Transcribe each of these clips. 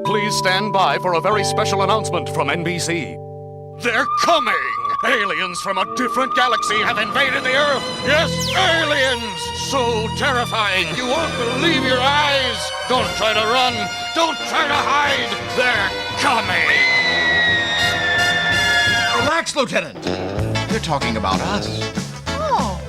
Please stand by for a very special announcement from NBC. They're coming! Aliens from a different galaxy have invaded the Earth! Yes, aliens! So terrifying, you won't believe your eyes! Don't try to run! Don't try to hide! They're coming! Relax, Lieutenant! They're talking about us. Oh,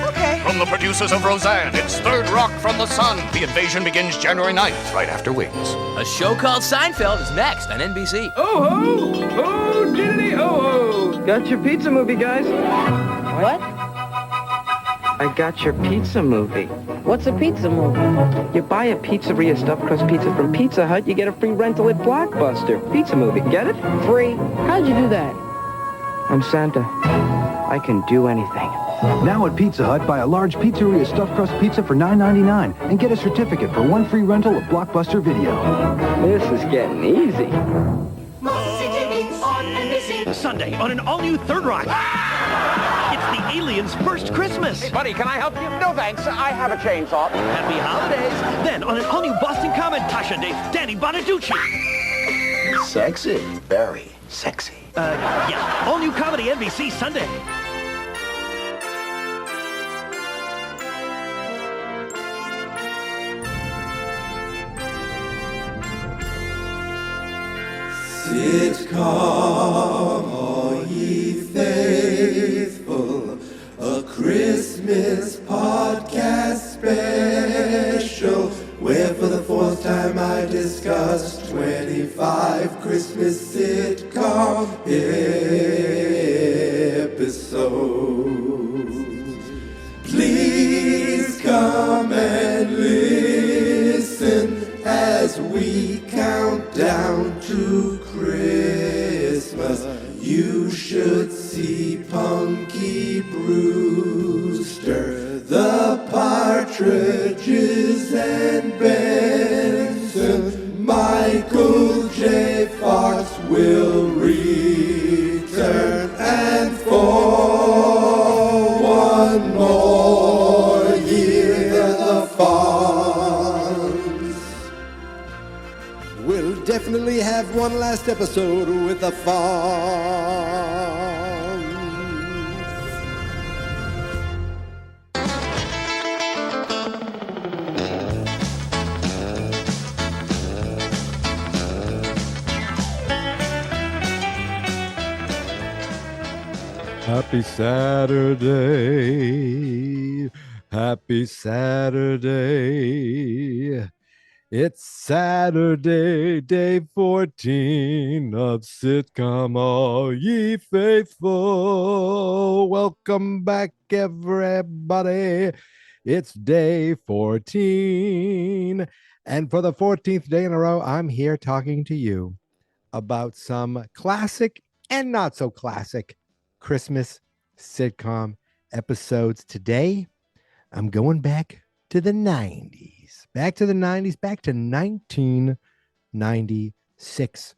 okay. From the producers of Roseanne, it's Third Rock from the Sun. The invasion begins January 9th, right after Wings. A show called Seinfeld is next on NBC. Oh ho! Oh diddly oh ho! Got your pizza movie, guys. What? I got your pizza movie. What's a pizza movie? You buy a pizzeria stuffed crust pizza from Pizza Hut, you get a free rental at Blockbuster. Pizza movie, get it? Free. How'd you do that? I'm Santa. I can do anything. Now at Pizza Hut, buy a large pizzeria stuffed crust pizza for $9.99 and get a certificate for one free rental of Blockbuster Video. This is getting easy. Sunday on an all-new Third Rock. It's the aliens' first Christmas. Hey, buddy, can I help you? No, thanks. I have a chainsaw. Happy holidays. Then on an all-new Boston Common, Tasha Day, Danny Bonaducci. Sexy. Very sexy. Yeah, all-new comedy NBC Sunday. Sitcom, all ye faithful, a Christmas podcast special, where for the fourth time I discuss 25 Christmas sitcom episodes. Please come and listen as we count down to Christmas. You should see Punky Brewster, the Partridges and Benson. Michael J. Fox will return, and for one more year the Fonz will definitely have one last episode with the Fonz. Happy Saturday. Happy Saturday. It's Saturday, day 14 of Sitcom, all ye faithful. Welcome back, everybody. It's day 14. And for the 14th day in a row, I'm here talking to you about some classic and not so classic Christmas sitcom episodes. Today, I'm going back to the 90s. Back to the 90s, back to 1996.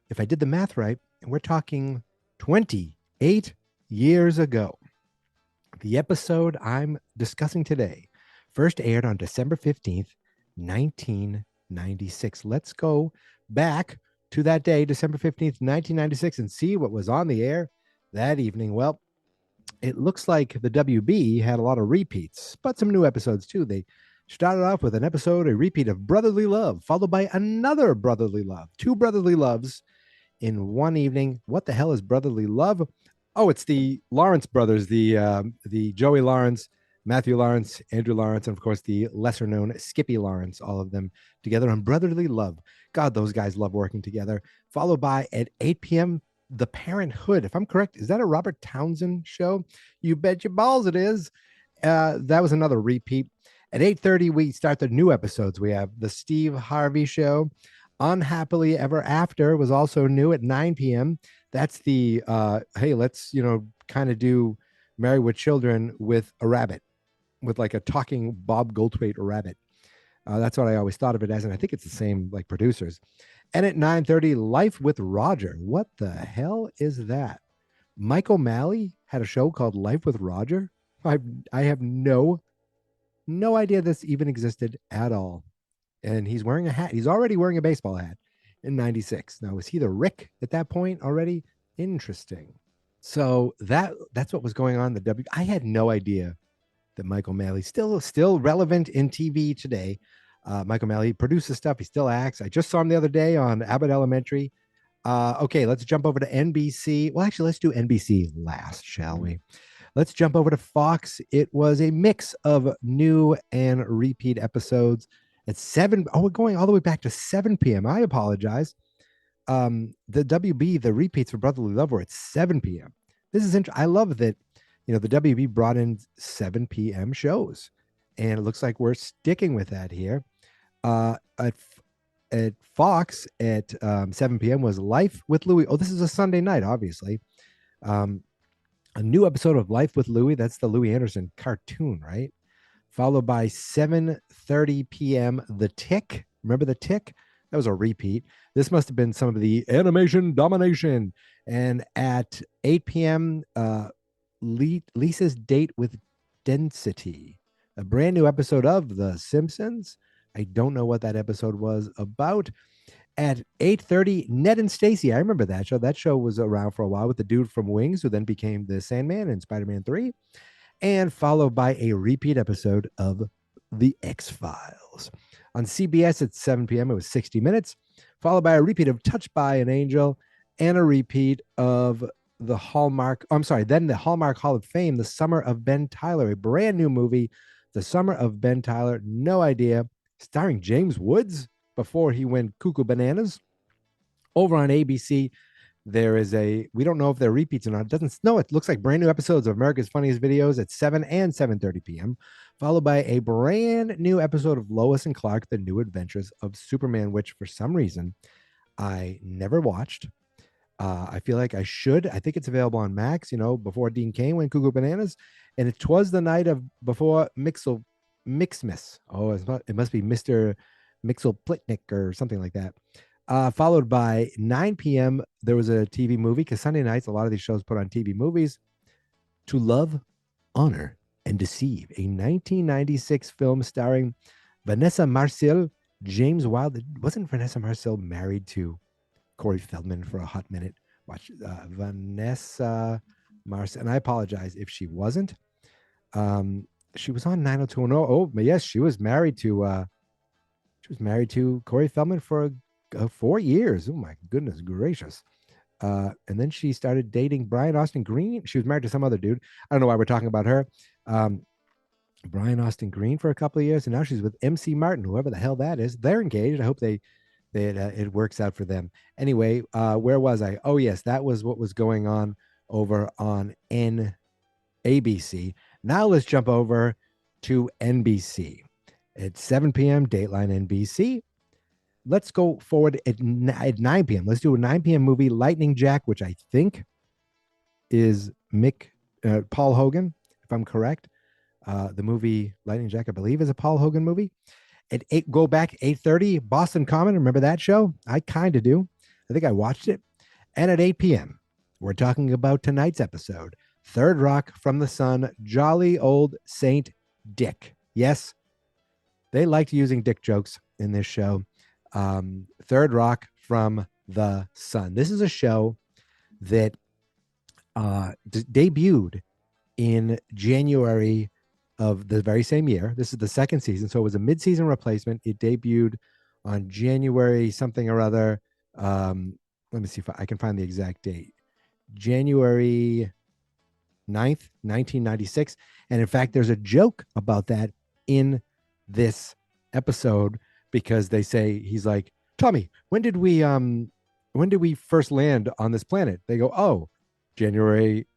If I did the math right, we're talking 28 years ago. The episode I'm discussing today first aired on December 15th, 1996. Let's go back to that day, December 15th, 1996, and see what was on the air that evening. Well, it looks like the WB had a lot of repeats, but some new episodes too. They started off with an episode, a repeat of Brotherly Love, followed by another Brotherly Love. Two Brotherly Loves in one evening. What the hell is Brotherly Love? Oh, it's the Lawrence brothers, the Joey Lawrence, Matthew Lawrence, Andrew Lawrence, and of course the lesser known Skippy Lawrence, all of them together on Brotherly Love. God, those guys love working together. Followed by at 8 p.m., The Parenthood. If I'm correct, is that a Robert Townsend show? You bet your balls it is. That was another repeat. At 8:30, we start the new episodes. We have The Steve Harvey Show. Unhappily Ever After was also new at 9 p.m. That's the, hey, let's, kind of do Married with Children with a rabbit, with like a talking Bob Goldthwait rabbit. That's what I always thought of it as, and I think it's the same like producers. And at 9:30, Life with Roger. What the hell is that? Mike O'Malley had a show called Life with Roger. I have no idea this even existed at all. And he's wearing a hat. He's already wearing a baseball hat. in 96. Now, was he the Rick at that point already? Interesting. So that's what was going on. I had no idea that Michael Malley still relevant in TV today. Michael Malley produces stuff. He still acts. I just saw him the other day on Abbott Elementary. Okay, let's jump over to NBC. Well, actually, let's do NBC last, shall we? Let's jump over to Fox. It was a mix of new and repeat episodes at 7. Oh, we're going all the way back to 7 p.m. I apologize. The WB, the repeats for Brotherly Love were at 7 p.m. This is interesting. I love that, the WB brought in 7 p.m. shows, and it looks like we're sticking with that here. At Fox at 7 p.m. was Life with Louie. Oh, this is a Sunday night, obviously. A new episode of Life with Louie. That's the Louie Anderson cartoon, right? Followed by 7:30 p.m. The Tick. Remember The Tick? That was a repeat. This must have been some of the animation domination. And at 8 p.m., Lisa's Date with Density, a brand new episode of The Simpsons. I don't know what that episode was about. At 8:30, Ned and Stacy. I remember that show. That show was around for a while with the dude from Wings, who then became the Sandman in Spider-Man 3. And followed by a repeat episode of The X-Files. On CBS at 7 p.m., it was 60 Minutes, followed by a repeat of Touched by an Angel, and a repeat of the Hallmark Hall of Fame, The Summer of Ben Tyler, a brand new movie, The Summer of Ben Tyler, no idea, starring James Woods before he went cuckoo bananas. Over on ABC, there is we don't know if they're repeats or not. It looks like brand new episodes of America's Funniest Videos at 7 and 7:30 p.m., followed by a brand new episode of Lois and Clark, The New Adventures of Superman, which for some reason I never watched. I feel like I should. I think it's available on Max, before Dean Cain went cuckoo bananas. And it was the night of before Mixmas. Oh, it must be Mr. Mixel-Plitnick or something like that. Followed by 9 p.m., there was a TV movie, because Sunday nights, a lot of these shows put on TV movies. To Love, Honor, and Deceive, a 1996 film starring Vanessa Marcil, James Wilde. Wasn't Vanessa Marcil married to Corey Feldman for a hot minute? Watch Vanessa Marcil, and I apologize if she wasn't. She was on 90210. Oh, yes, she was married to Corey Feldman for 4 years. Oh my goodness gracious. And then she started dating Brian Austin Green. She was married to some other dude. I don't know why we're talking about her. Brian Austin Green for a couple of years, and now she's with MC Martin, whoever the hell that is. They're engaged. I hope it works out for them. Anyway, where was I? Oh yes, that was what was going on over on ABC. Now let's jump over to NBC at 7 p.m. Dateline NBC. Let's go forward at 9 p.m. Let's do a 9 p.m. movie, Lightning Jack, which I think is Paul Hogan, if I'm correct. The movie Lightning Jack, I believe, is a Paul Hogan movie. At 8:30, Boston Common. Remember that show? I kind of do. I think I watched it. And at 8 p.m., we're talking about tonight's episode, Third Rock from the Sun, Jolly Old Saint Dick. Yes, they liked using dick jokes in this show. Third Rock from the Sun. This is a show that debuted in January of the very same year. This is the second season, so it was a mid-season replacement. It debuted on January something or other. Let me see if I can find the exact date. January 9th, 1996. And in fact, there's a joke about that in this episode, because they say, he's like, Tommy, when did we first land on this planet? They go, oh, January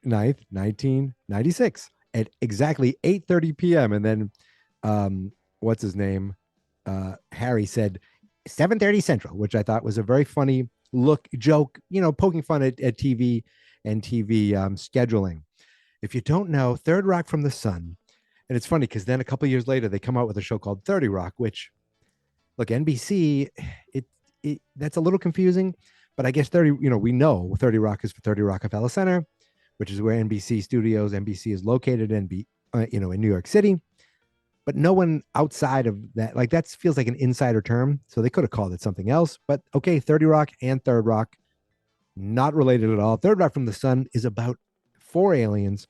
9th, 1996 at exactly 8:30 p.m. And then what's his name? Harry said 7:30 Central, which I thought was a very funny joke, poking fun at TV and TV scheduling. If you don't know, Third Rock from the Sun, and it's funny because then a couple of years later, they come out with a show called 30 Rock, which, look, NBC, that's a little confusing, but I guess we know 30 Rock is for 30 Rockefeller Center, which is where NBC Studios, NBC is located in New York City. but no one outside of that, like that feels like an insider term. So they could have called it something else. But okay, 30 Rock and Third Rock, not related at all. Third Rock from the Sun is about 4 aliens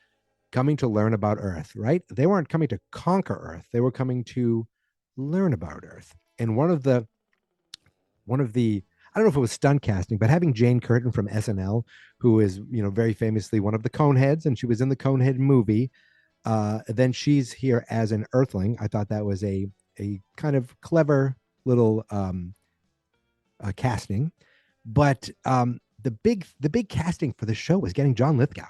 coming to learn about Earth, right? They weren't coming to conquer Earth. They were coming to learn about Earth. And one of the I don't know if it was stunt casting, but having Jane Curtin from SNL, who is, very famously one of the Coneheads, and she was in the Conehead movie. Then she's here as an Earthling. I thought that was a kind of clever little casting. But the big casting for the show was getting John Lithgow.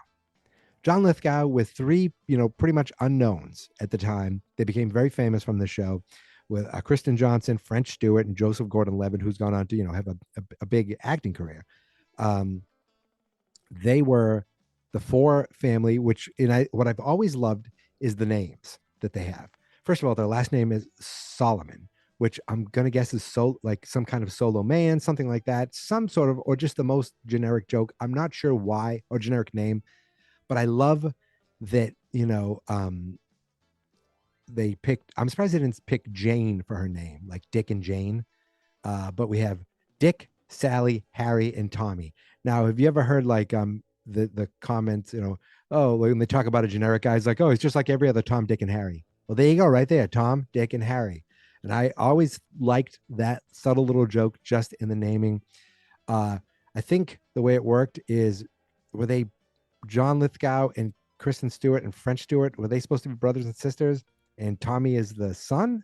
John Lithgow with 3, pretty much unknowns at the time. They became very famous from the show with Kristen Johnson, French Stewart, and Joseph Gordon-Levitt, who's gone on to, have a big acting career. They were the 4 family, which what I've always loved is the names that they have. First of all, their last name is Solomon, which I'm going to guess is like some kind of solo man, something like that, some sort of, or just the most generic joke. I'm not sure why, or generic name, but I love that, they picked, I'm surprised they didn't pick Jane for her name, like Dick and Jane. But we have Dick, Sally, Harry, and Tommy. Now, have you ever heard like the comments, oh, when they talk about a generic guy, it's like, oh, it's just like every other Tom, Dick, and Harry. Well, there you go, right there, Tom, Dick, and Harry. And I always liked that subtle little joke just in the naming. I think the way it worked is, were they John Lithgow and Kristen Stewart and French Stewart, were they supposed to be brothers and sisters? And Tommy is the son,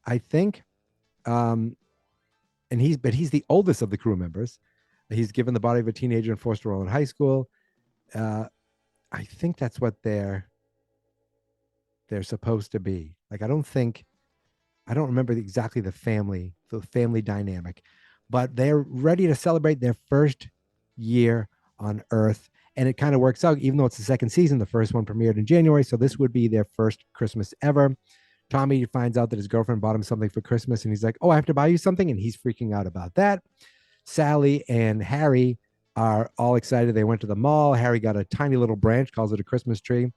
I think. And he's the oldest of the crew members. He's given the body of a teenager and forced to enroll in high school. I think that's what they're supposed to be. Like, I don't remember exactly the family dynamic, but they're ready to celebrate their first year on Earth. And it kind of works out, even though it's the second season. The first one premiered in January, so this would be their first Christmas ever. Tommy finds out that his girlfriend bought him something for Christmas, and he's like, oh, I have to buy you something, and he's freaking out about that. Sally and Harry are all excited. They went to the mall. Harry got a tiny little branch, calls it a Christmas tree,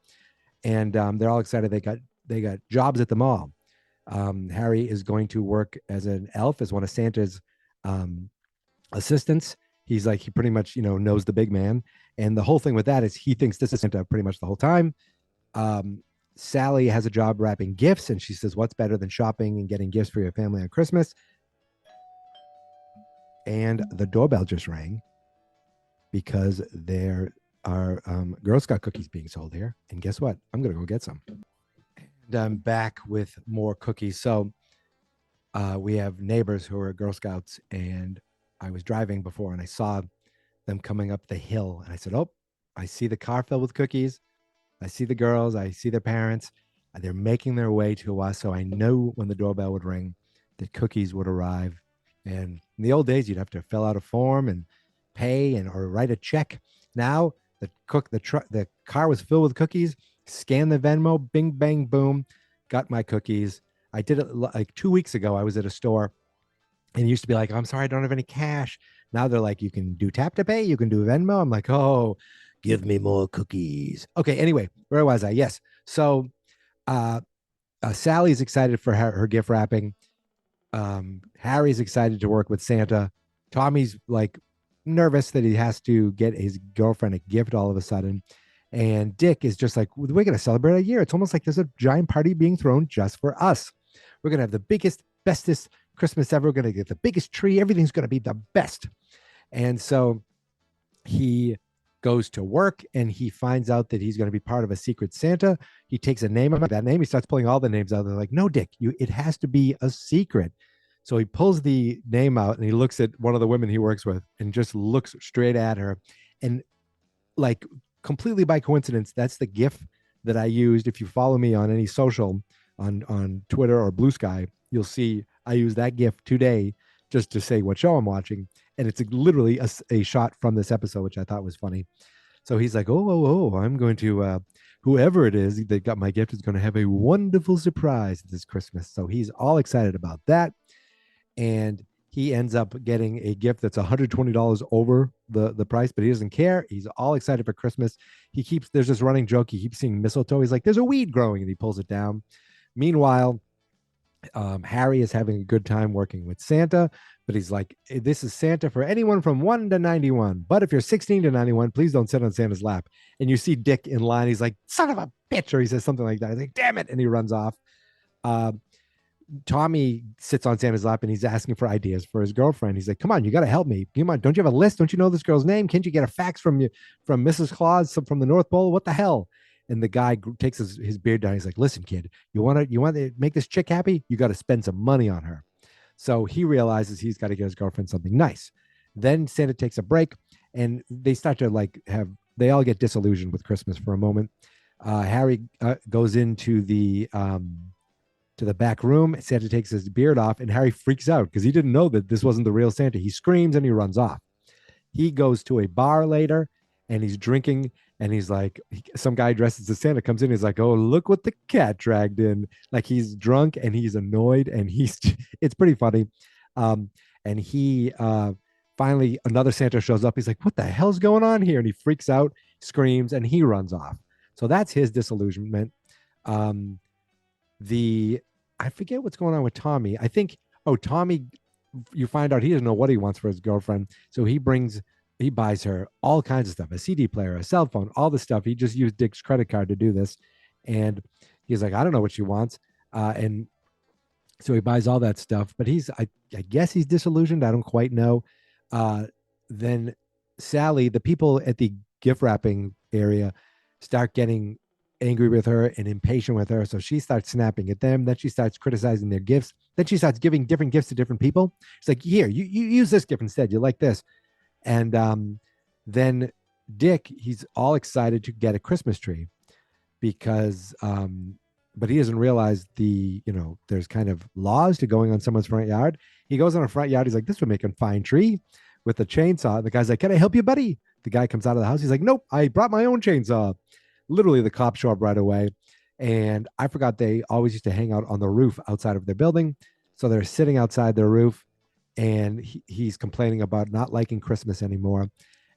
and they're all excited. They got jobs at the mall. Harry is going to work as an elf, as one of Santa's assistants. He's like, he pretty much, knows the big man. And the whole thing with that is he thinks this is Santa pretty much the whole time. Sally has a job wrapping gifts, and she says, what's better than shopping and getting gifts for your family on Christmas? And the doorbell just rang because there are Girl Scout cookies being sold here. And guess what? I'm going to go get some. And I'm back with more cookies. So we have neighbors who are Girl Scouts, and I was driving before and I saw them coming up the hill, and I said, oh, I see the car filled with cookies. I see the girls. I see their parents. They're making their way to us. So I knew when the doorbell would ring that cookies would arrive. And in the old days, you'd have to fill out a form and pay or write a check. Now the car was filled with cookies. Scan the Venmo, bing, bang, boom, got my cookies. I did it like 2 weeks ago. I was at a store, and it used to be like, I'm sorry, I don't have any cash. Now they're like, you can do tap to pay, you can do Venmo. I'm like, oh, give me more cookies. Okay, anyway, where was I? Yes. So Sally's excited for her gift wrapping. Harry's excited to work with Santa. Tommy's like nervous that he has to get his girlfriend a gift all of a sudden. And Dick is just like, we're going to celebrate a year. It's almost like there's a giant party being thrown just for us. We're going to have the biggest, bestest Christmas ever. We're going to get the biggest tree. Everything's going to be the best. And so he goes to work, and he finds out that he's going to be part of a secret Santa. He takes a name of that name. He starts pulling all the names out. They're like, no, Dick, it has to be a secret. So he pulls the name out, and he looks at one of the women he works with and just looks straight at her. And like completely by coincidence, that's the GIF that I used. If you follow me on any social, on Twitter or Blue Sky, you'll see I use that GIF today just to say what show I'm watching. And it's literally a shot from this episode, which I thought was funny. So he's like, oh, I'm going to, whoever it is that got my gift is going to have a wonderful surprise this Christmas. So he's all excited about that. And he ends up getting a gift that's $120 over the price, but he doesn't care. He's all excited for Christmas. There's this running joke. He keeps seeing mistletoe. He's like, there's a weed growing, and he pulls it down. Meanwhile, Harry is having a good time working with Santa, but he's like, this is Santa for anyone from 1 to 91. But if you're 16 to 91, please don't sit on Santa's lap. And you see Dick in line. He's like, son of a bitch, or he says something like that. He's like, damn it. And he runs off. Uh, Tommy sits on Santa's lap and he's asking for ideas for his girlfriend. He's like, come on, you got to help me. Come on, don't you have a list? Don't you know this girl's name? Can't you get a fax from Mrs. Claus from the North Pole? What the hell? And the guy takes his beard down. He's like, listen, kid, you want to make this chick happy? You got to spend some money on her. So he realizes he's got to get his girlfriend something nice. Then Santa takes a break and they start to they all get disillusioned with Christmas for a moment. Harry goes into the back room. Santa takes his beard off and Harry freaks out because he didn't know that this wasn't the real Santa. He screams and he runs off. He goes to a bar later and he's drinking and he's like, some guy dressed as Santa comes in. He's like, oh, look what the cat dragged in. Like he's drunk and he's annoyed and it's pretty funny. And he finally, another Santa shows up. He's like, what the hell's going on here? And he freaks out, screams, and he runs off. So that's his disillusionment. I forget what's going on with Tommy. I think, Tommy, you find out he doesn't know what he wants for his girlfriend. So he buys her all kinds of stuff, a CD player, a cell phone, all the stuff. He just used Dick's credit card to do this. And he's like, I don't know what she wants. And so he buys all that stuff, but I guess he's disillusioned. I don't quite know. Then Sally, the people at the gift wrapping area start getting angry with her and impatient with her. So she starts snapping at them. Then she starts criticizing their gifts. Then she starts giving different gifts to different people. She's like, here, you use this gift instead. You like this. And then Dick, he's all excited to get a Christmas tree because, but he doesn't realize there's kind of laws to going on someone's front yard. He goes on a front yard. He's like, this would make a fine tree with a chainsaw. The guy's like, can I help you, buddy? The guy comes out of the house. He's like, nope, I brought my own chainsaw. Literally, the cops show up right away. And I forgot they always used to hang out on the roof outside of their building. So they're sitting outside their roof. And he's complaining about not liking Christmas anymore.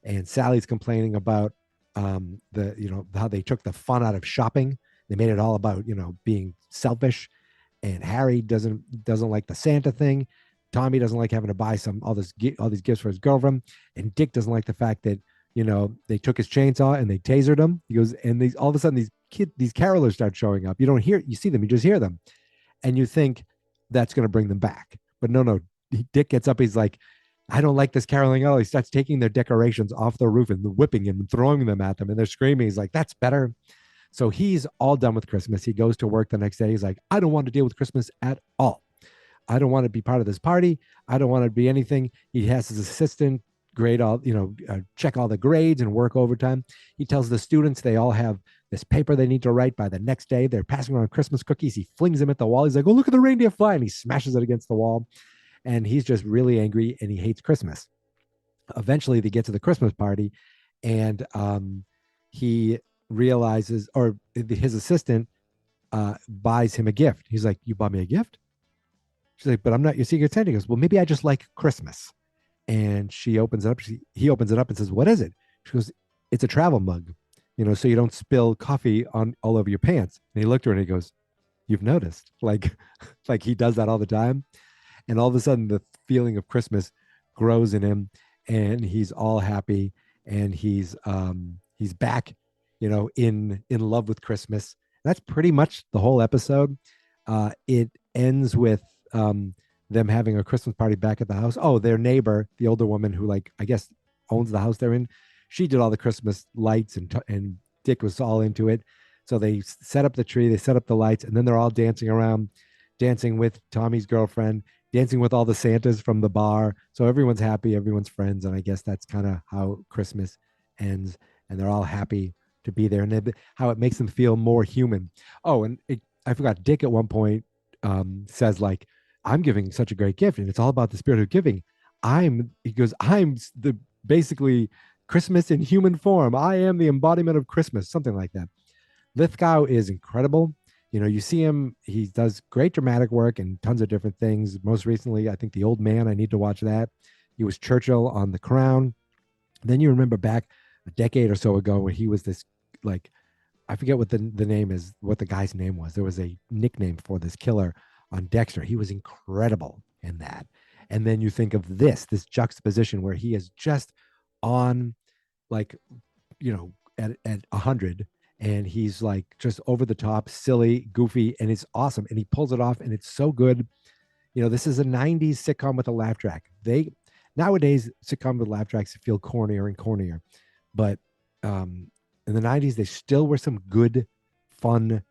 And Sally's complaining about how they took the fun out of shopping. They made it all about, being selfish. And Harry doesn't like the Santa thing. Tommy doesn't like having to buy all these gifts for his girlfriend. And Dick doesn't like the fact that, they took his chainsaw and they tasered him. He goes, and all of a sudden these carolers start showing up. You see them, you just hear them. And you think that's going to bring them back. But no. Dick gets up. He's like, I don't like this caroling at all. He starts taking their decorations off the roof and whipping them and throwing them at them. And they're screaming. He's like, that's better. So he's all done with Christmas. He goes to work the next day. He's like, I don't want to deal with Christmas at all. I don't want to be part of this party. I don't want to be anything. He has his assistant grade all, check all the grades and work overtime. He tells the students they all have this paper they need to write by the next day. They're passing around Christmas cookies. He flings them at the wall. He's like, oh, look at the reindeer fly. And he smashes it against the wall. And he's just really angry and he hates Christmas. Eventually they get to the Christmas party and he realizes, or his assistant buys him a gift. He's like, you bought me a gift? She's like, but I'm not your secret Santa. He goes, well, maybe I just like Christmas. And he opens it up and says, what is it? She goes, it's a travel mug, so you don't spill coffee all over your pants. And he looked at her and he goes, you've noticed, like he does that all the time. And all of a sudden, the feeling of Christmas grows in him, and he's all happy, and he's back, in love with Christmas. That's pretty much the whole episode. It ends with them having a Christmas party back at the house. Oh, their neighbor, the older woman who, I guess, owns the house they're in, she did all the Christmas lights, and Dick was all into it. So they set up the tree, they set up the lights, and then they're all dancing around, dancing with Tommy's girlfriend, dancing with all the Santas from the bar. So everyone's happy, everyone's friends. And I guess that's kind of how Christmas ends. And they're all happy to be there. And how it makes them feel more human. Oh, and I forgot, Dick at one point says, I'm giving such a great gift. And it's all about the spirit of giving. I'm basically Christmas in human form. I am the embodiment of Christmas, something like that. Lithgow is incredible. You see him, he does great dramatic work and tons of different things. Most recently, I think The Old Man, I need to watch that. He was Churchill on The Crown. Then you remember back a decade or so ago when he was this I forget what the name is, what the guy's name was. There was a nickname for this killer on Dexter. He was incredible in that. And then you think of this juxtaposition where he is just on, like, at 100, and he's like just over the top, silly, goofy, and it's awesome. And he pulls it off, and it's so good. This is a 90s sitcom with a laugh track. Nowadays, sitcom with laugh tracks feel cornier and cornier. But in the 90s, there still were some good, fun,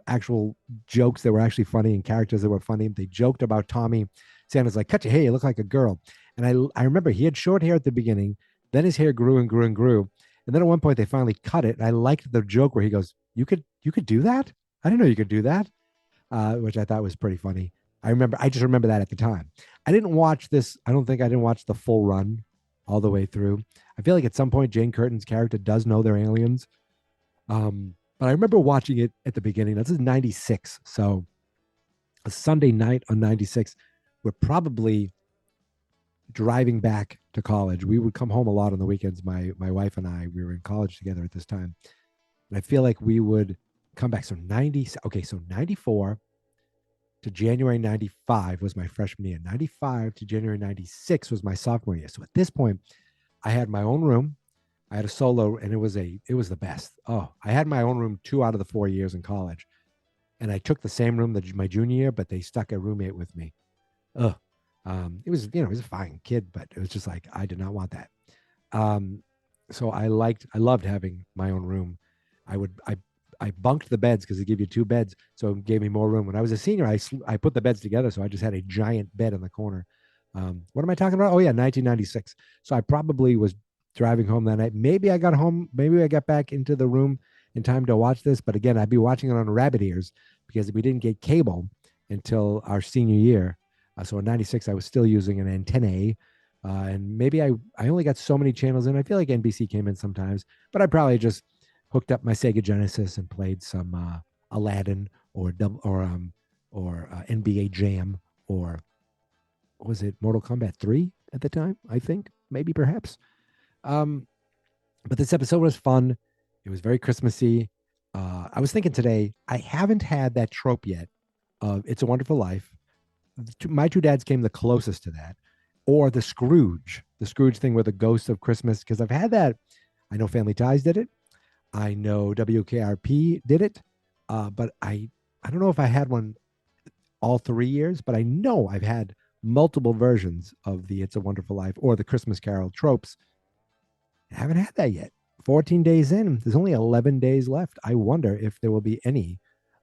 actual jokes that were actually funny and characters that were funny. They joked about Tommy. Santa's like, cut your hair, you look like a girl. And I remember he had short hair at the beginning. Then his hair grew and grew and grew. And then at one point they finally cut it. And I liked the joke where he goes, you could do that? I didn't know you could do that. Which I thought was pretty funny. I just remember that at the time. I didn't watch this. I don't think I didn't watch the full run all the way through. I feel like at some point Jane Curtin's character does know they're aliens. But I remember watching it at the beginning. This is 96. So a Sunday night on 96, we're probably driving back to college. We would come home a lot on the weekends. My wife and I, we were in college together at this time. And I feel like we would come back. So 94 to January 95 was my freshman year. 95 to January 96 was my sophomore year. So at this point, I had my own room. I had a solo, and it was the best. Oh, I had my own room 2 out of the 4 years in college. And I took the same room my junior year, but they stuck a roommate with me. Ugh. It was a fine kid, but it was just like, I did not want that. So I loved having my own room. I bunked the beds because they give you 2 beds. So it gave me more room. When I was a senior, I put the beds together. So I just had a giant bed in the corner. What am I talking about? Oh yeah, 1996. So I probably was driving home that night. Maybe I got home. Maybe I got back into the room in time to watch this. But again, I'd be watching it on rabbit ears because we didn't get cable until our senior year. So in 96, I was still using an antenna. And maybe I only got so many channels in. I feel like NBC came in sometimes, but I probably just hooked up my Sega Genesis and played some Aladdin or NBA Jam, or was it Mortal Kombat 3 at the time? I think maybe perhaps. But this episode was fun. It was very Christmassy. I was thinking today, I haven't had that trope yet of It's a Wonderful Life. My 2 dads came the closest to that, or the Scrooge thing with the ghost of Christmas, because I've had that. I know Family Ties did it. I know WKRP did it, but I don't know if I had one all 3 years, but I know I've had multiple versions of the It's a Wonderful Life or the Christmas Carol tropes. I haven't had that yet. 14 days in, there's only 11 days left. I wonder if there will be any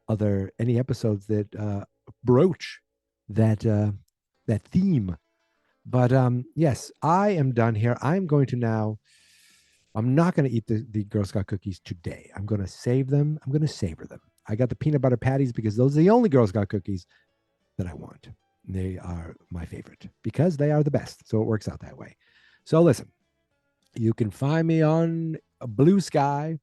episodes that broach that theme. But yes, I am done here. I'm going to now. I'm not going to eat the Girl Scout cookies today. I'm going to save them. I'm going to savor them. I got the peanut butter patties because those are the only Girl Scout cookies that I want. They are my favorite because they are the best. So it works out that way. So listen, you can find me on Blue Sky,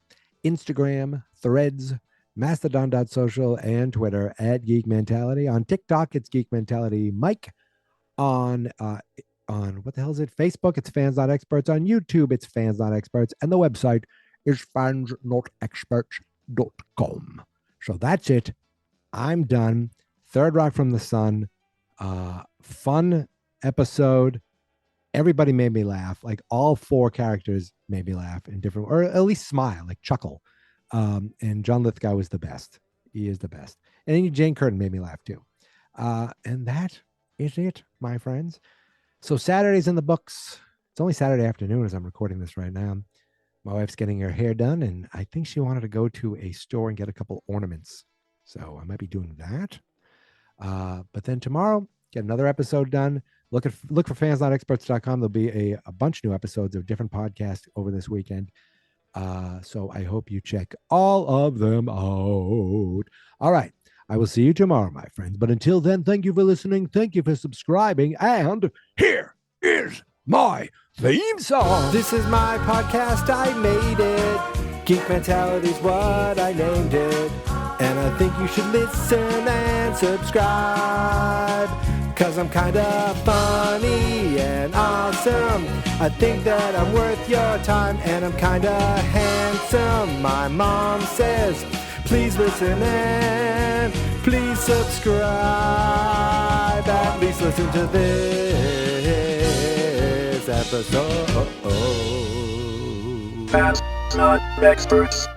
Instagram, Threads, Mastodon.social, and Twitter at Geek Mentality. On TikTok, it's Geek Mentality Mike. On what the hell is it? Facebook, it's Fans Not Experts. On YouTube, it's Fans Not Experts. And the website is fansnotexperts.com. So that's it. I'm done. Third Rock from the Sun. Fun episode. Everybody made me laugh. Like all 4 characters made me laugh in different, or at least smile, like chuckle. And John Lithgow was the best. He is the best. And then Jane Curtin made me laugh too. And that is it, my friends. So Saturday's in the books. It's only Saturday afternoon as I'm recording this right now. My wife's getting her hair done, and I think she wanted to go to a store and get a couple ornaments. So I might be doing that. But then tomorrow, get another episode done. Look for fansnotexperts.com. There'll be a bunch of new episodes of different podcasts over this weekend. So I hope you check all of them out. All right. I will see you tomorrow, my friends. But until then, thank you for listening. Thank you for subscribing. And here is my theme song. This is my podcast. I made it. Geek Mentality's what I named it. And I think you should listen and subscribe. 'Cause I'm kind of funny and awesome. I think that I'm worth your time and I'm kinda handsome. My mom says, please listen and please subscribe. At least listen to this episode. Fans, not experts.